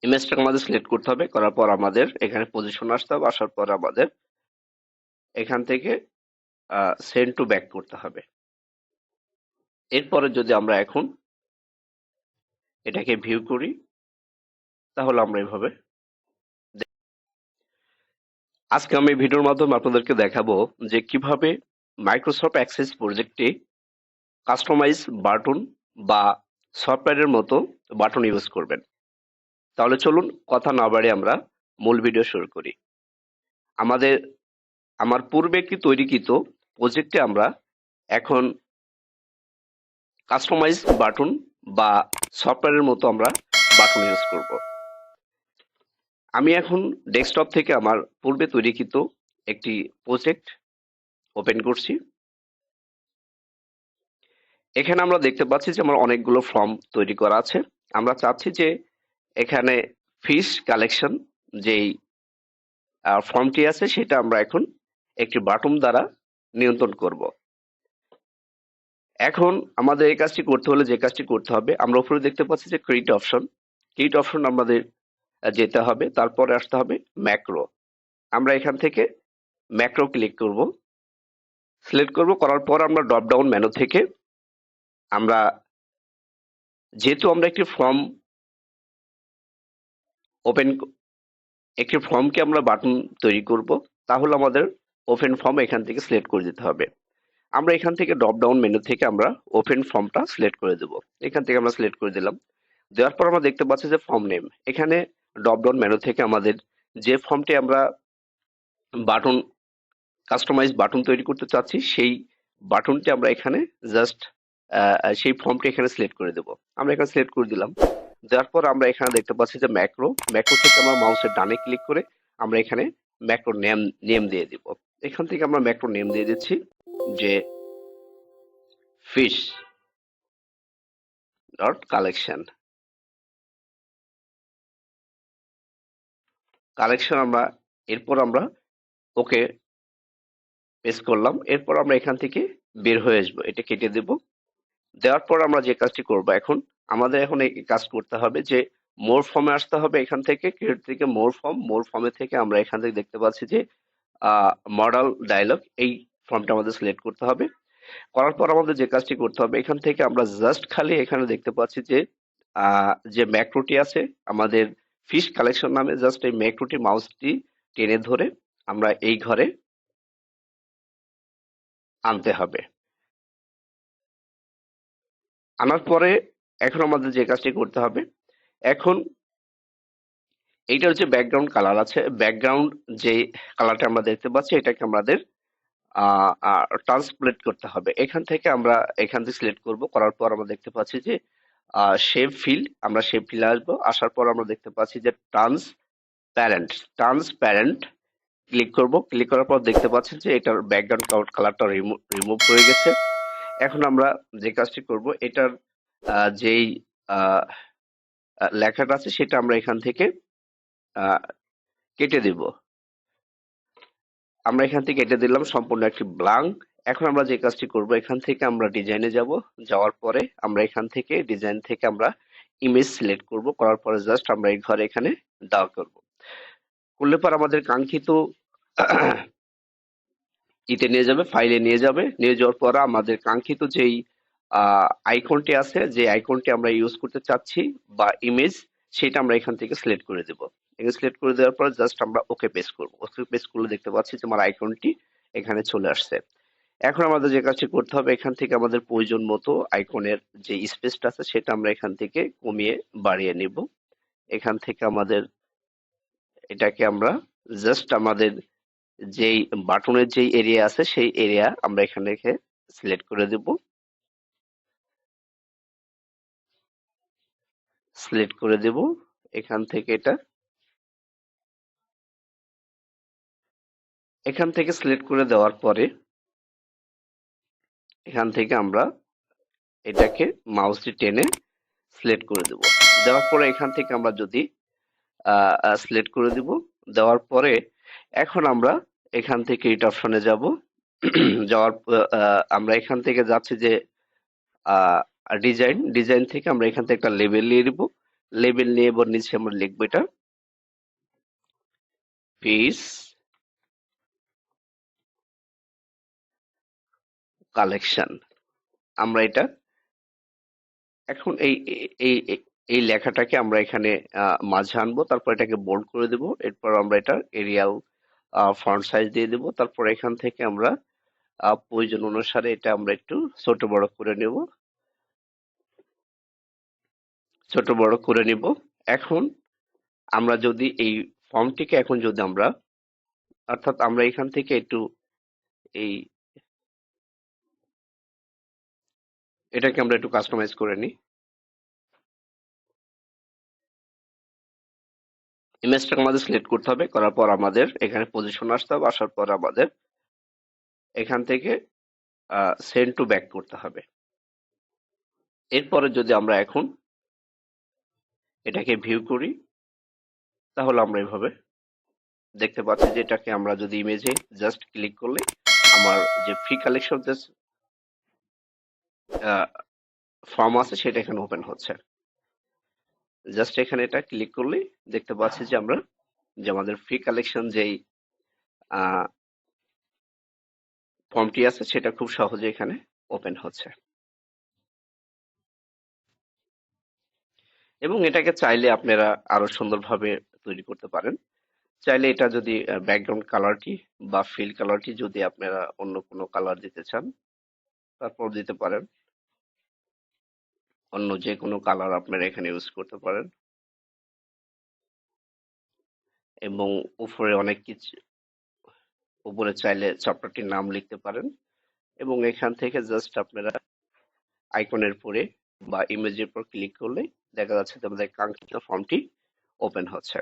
ইমেজটাকে আমাদের সিলেক্ট করতে হবে, করার পর আমাদের এখানে পজিশন আসতে হবে, আসার পর আমাদের এখান থেকে সেন্ড টু ব্যাক করতে হবে। এরপরে যদি আমরা এখন এটাকে ভিউ করি, তাহলে আমরা এইভাবে আজকে আমি ভিডিওর মাধ্যমে আপনাদেরকে দেখাবো যে কিভাবে মাইক্রোসফট অ্যাক্সেস প্রজেক্টে কাস্টমাইজ বাটন বা সফটওয়্যারের মতো বাটন ইউজ করবেন। তাহলে চলুন কথা না বাড়িয়ে আমরা মূল ভিডিও শুরু করি। আমাদের আমার পূর্বে একটি তৈরিকৃত প্রজেক্টে আমরা এখন কাস্টমাইজ বাটন বা সফটওয়্যারের মতো আমরা বাটন ইউজ করব। আমি এখন ডেস্কটপ থেকে আমার পূর্বে তৈরিকৃত একটি প্রজেক্ট ওপেন করছি। এখানে আমরা দেখতে পাচ্ছি যে আমার অনেকগুলো ফর্ম তৈরি করা আছে। আমরা চাচ্ছি যে এখানে ফিশ কালেকশন যেই ফর্মটি আছে সেটা আমরা এখন একটি বাটন দ্বারা নিয়ন্ত্রণ করব। এখন আমাদের এই কাজটি করতে হলে যে কাজটি করতে হবে, আমরা উপরে দেখতে পাচ্ছি যে ক্রিয়েট অপশন আমাদের যেতে হবে, তারপরে আসতে হবে ম্যাক্রো। আমরা এখান থেকে ম্যাক্রো ক্লিক করব, সিলেক্ট করব, করার পর আমরা ড্রপ ডাউন মেনু থেকে আমরা যেহেতু আমরা ওপেন একটি ফর্মকে আমরা বাটন তৈরি করব, তাহলে আমাদের ওপেন ফর্ম এখান থেকে সিলেক্ট করে দিতে হবে। আমরা এখান থেকে ড্রপ ডাউন মেনু থেকে আমরা ওপেন ফর্মটা সিলেক্ট করে দেব। এখান থেকে আমরা সিলেক্ট করে দিলাম। দেওয়ার পর আমরা দেখতে পাচ্ছি যে ফর্ম নেম, এখানে ড্রপ ডাউন মেনু থেকে আমাদের যে ফর্মটি আমরা বাটন কাস্টমাইজ বাটন তৈরি করতে চাচ্ছি সেই বাটনটি আমরা এখানে জাস্ট সেই ফর্মটি এখানে সিলেক্ট করে দেব। আমরা এখানে সিলেক্ট করে দিলাম। দেওয়ার পর আমরা এখানে দেখতে পাচ্ছি যে ম্যাক্রো থেকে আমরা মাউসের ডানে ক্লিক করে আমরা এখানে ম্যাক্রো নেম দিয়ে দিব। এখান থেকে আমরা ম্যাক্রো নেম দিয়ে দিচ্ছি যে ফিশ ডট কালেকশন আমরা এরপর আমরা ওকে পেস করলাম। এরপর আমরা এখান থেকে বের হয়ে আসবো, এটা কেটে দেব। দেওয়ার পর আমরা যে কাজটি করব, এখন আমাদের এখন এই কাজ করতে হবে যে মোর ফর্মে আসতে হবে। এখান থেকে ক্রিয়েট থেকে মোর ফর্মে থেকে আমরা এখান থেকে দেখতে পাচ্ছি যে মডেল ডায়লগ, এই ফর্মটা আমাদের সিলেক্ট করতে হবে। করার পর আমাদের যে কাজটি করতে হবে, এখান থেকে আমরা জাস্ট খালি এখানে দেখতে পাচ্ছি যে যে ম্যাক্রোটি আছে আমাদের ফিশ কালেকশন নামে, জাস্ট এই ম্যাক্রোটি মাউসটি টেনে ধরে আমরা এই ঘরে আনতে হবে। আনার পরে এখন আমাদের যে কাজটি করতে হবে, এখন এইটা হচ্ছে ব্যাকগ্রাউন্ড কালার আছে, ব্যাকগ্রাউন্ড যে কালারটা আমরা দেখতে পাচ্ছি এটাকে আমাদের ট্রান্সপ্লেট করতে হবে। এখান থেকে সিলেক্ট করব, করার পর আমরা দেখতে পাচ্ছি যে শেপ ফিল, আমরা শেপ ফিলে আসবো। আসার পর আমরা দেখতে পাচ্ছি যে ট্রান্সপ্যারেন্ট ক্লিক করব। ক্লিক করার পর দেখতে পাচ্ছি যে এটার ব্যাকগ্রাউন্ড কালারটা রিমুভ হয়ে গেছে। এখন আমরা যে কাজটি করব, এটার যেই আহ, লেখাটা আছে সেটা আমরা এখান থেকে কেটে দিব। আমরা এখান থেকে কেটে দিলাম সম্পূর্ণ একটি ব্লাঙ্ক। এখন আমরা যে কাজটি করব, এখান থেকে আমরা ডিজাইনে যাব। যাওয়ার পরে আমরা এখান থেকে ডিজাইন থেকে আমরা ইমেজ সিলেক্ট করব। করার পরে জাস্ট আমরা এই ঘরে এখানে দাও করব। করলে পর আমাদের কাঙ্ক্ষিত ইতে নিয়ে যাবে, ফাইলে নিয়ে যাবে। নিয়ে যাওয়ার পর আমাদের কাঙ্ক্ষিত যেই আইকনটি আছে, যে আইকনটি আমরা ইউজ করতে চাচ্ছি বা ইমেজ, সেটা আমরা এখান থেকে সিলেক্ট করে দেব। এখানে সিলেক্ট করে দেওয়ার পর জাস্ট আমরা ওকে পেস্ট করব। ওকে পেস্ট করলে দেখতে পাচ্ছি যে আমার আইকনটি এখানে চলে আসছে। এখন আমাদের যে কাজটি করতে হবে, এখান থেকে আমাদের প্রয়োজন মতো আইকনের যে স্পেসটা আছে সেটা আমরা এখান থেকে কমিয়ে বাড়িয়ে নিব। এখান থেকে আমাদের এটাকে আমরা জাস্ট আমাদের যেই বাটনের যেই এরিয়া আছে সেই এরিয়া আমরা এখানে সিলেক্ট করে দেব। সিলেক্ট করে দেব এখান থেকে এখান থেকে সিলেক্ট করে দেওয়ার পরে এখান থেকে আমরা এটাকে মাউসটি টেনে সিলেক্ট করে দেব। দেওয়ার পরে এখান থেকে আমরা যদি সিলেক্ট করে দিব, দেওয়ার পরে এখন আমরা এখান থেকে এটা অপশনে যাব। আমরা এখান থেকে যাচ্ছি যে ডিজাইন থেকে আমরা এখান থেকে একটা লেবেল নিয়ে নিব। লেবেল নিয়ে এবার নিচে আমরা লিখবো এটা ফিস কালেকশন। আমরা এটা এখন এই লেখাটাকে আমরা এখানে মাঝে আনবো, তারপর এটাকে বোল্ড করে দেব, এরপর আমরা এটা এরিয়াল ফন্ট সাইজ দিয়ে দেব, তারপর এখান থেকে আমরা প্রয়োজন অনুসারে এটা আমরা একটু ছোট বড় করে নেব, ছোট বড় করে নিব। এখন আমরা যদি এই ফর্মটিকে এখন যদি আমরা, অর্থাৎ আমরা এখান থেকে একটু এই এটাকে আমরা একটু কাস্টমাইজ করে নিই। ইমেজটাকে আমাদের সিলেক্ট করতে হবে, করার পর আমাদের এখানে পজিশন আসতে হবে, আসার পর আমাদের এখান থেকে সেন্ড টু ব্যাক করতে হবে। এরপরে যদি আমরা এখন এটাকে ভিউ করি, তাহলে আমরা এভাবে দেখতে পাচ্ছি যে এটাকে আমরা যদি ইমেজে জাস্ট ক্লিক করলে আমার যে ফ্রি কালেকশন যে ফর্ম আছে সেটা এখানে ওপেন হচ্ছে। জাস্ট এখানে এটা ক্লিক করলেই দেখতে পাচ্ছি যে আমরা যে আমাদের ফ্রি কালেকশন যেই ফর্মটি আছে সেটা খুব সহজে এখানে ওপেন হচ্ছে। এবং এটাকে চাইলে আপনারা আরো সুন্দরভাবে তৈরি করতে পারেন। চাইলে এটা যদি ব্যাকগ্রাউন্ড কালারটি বা ফিল কালারটি যদি আপনারা অন্য কোনো কালার দিতে চান, তারপর দিতে পারেন। অন্য যে কোনো কালার আপনারা এখানে ইউজ করতে পারেন। এবং উপরে অনেক কিছু, উপরে চাইলে চ্যাপ্টারটির নাম লিখতে পারেন, এবং এখান থেকে জাস্ট আপনারা আইকনের পরে বা ইমেজের পর ক্লিক করলে দেখা যাচ্ছে যে আমাদের কাঙ্ক্ষিত ফর্মটি ওপেন হচ্ছে।